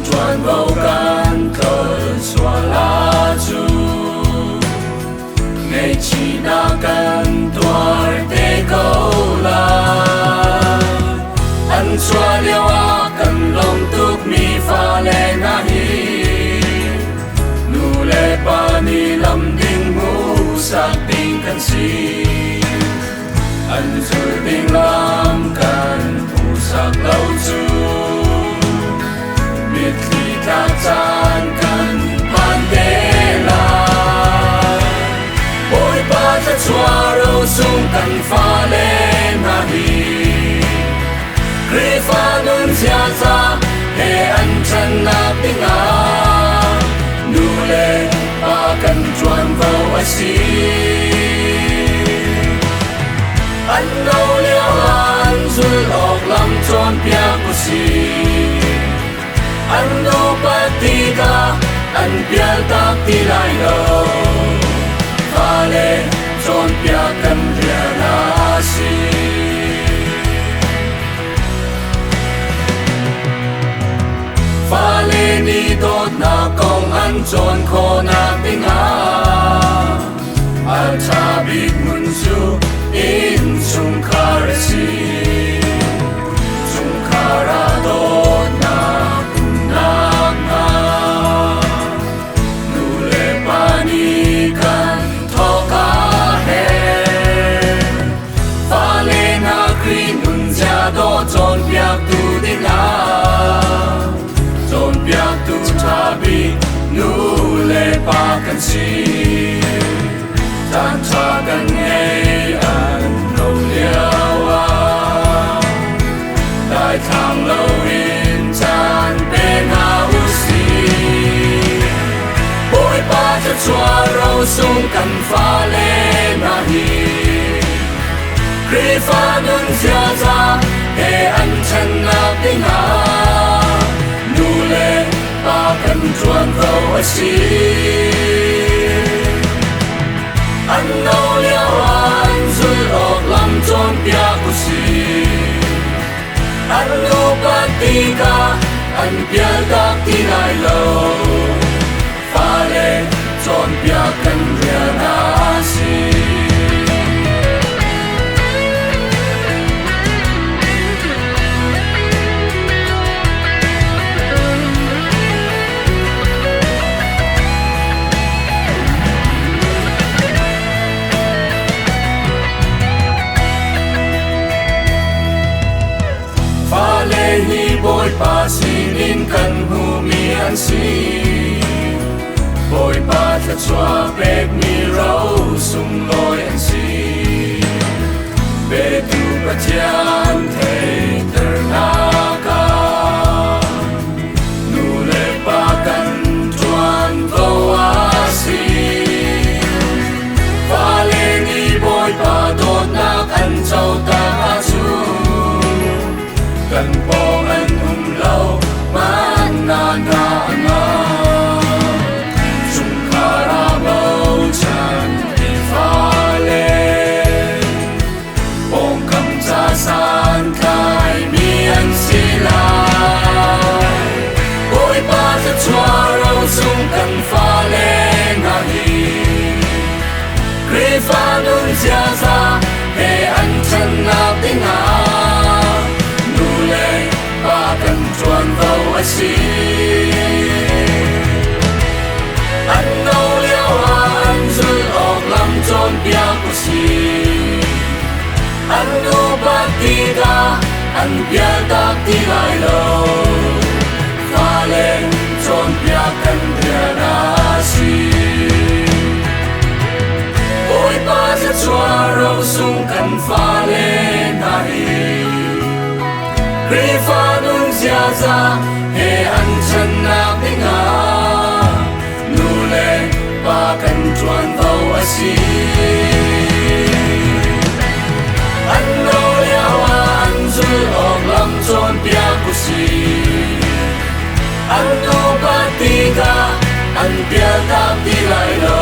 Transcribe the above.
chuan vô can cờ xóa lá chu ngày chỉ na can tuar te câu la an xóa liao a kan long tuk mi pha le na hi nu le pa ni lam ding mu sa ting kan si an zul ding lam kan pu sak lâu chu miệt khi ta chan kan pan te la bôi ba ta chua râu sung kan pha le na hi kri pha nun sia za he an chan na ting a nu le ba kan chuan vô a si an lâu liao an zul ok lam chon pia ku si an no pati ka an pial tak ti lai lo pha le chon pia kan ria na si pha le ni dot na kong an chon kho na ting a al cha big mun su in sung khar si sung khara dot na kun na nga nu le pa ni kan tho ka he pha le na kri nun ja do chon piak tu ding a chon piak tu cha bi nu le pa kan si tan cha kan nghe an lâu liao a đại thang lâu in chan bên a u si bôi ba cho chua râu sung kan pha le na hi kri pha nun sia za he an chan na ting a nu le ba kan chuan vô a si an lâu liao an zul ok lam chon pia ku si an nu pati ka an pial tak ti lai lo pha le chon pia kan ria na si hi bôi pa xin in kan hu mi an si bôi pa thật xóa bếp mi râu sung lôi an si bê tu pa chian thầy ter na ka nu le pa kan chuan vô a si pha le ni bôi pa đốt na kan châu ta a chu kan po an lâu man na na na sung khara bao chan đi pha le bong kam cha san kai mi an si lai bôi ba ta chua râu sung kan pha le na hi kri pha nun sia za he an chan na ting a kan chuan vô a si an lâu liao an zul ok lam chon pia ku si an nu pati ka an pial tak ti lai lo pha le chon pia kan ria na si bôi pa cha chua râu sung kan pha le na hi kri pha nun sia za he an chan na ting a nu le pa kan chuan vô a si an lâu liao an zul ok lam chon pia ku si an nu pati ka an pial tak ti lai lo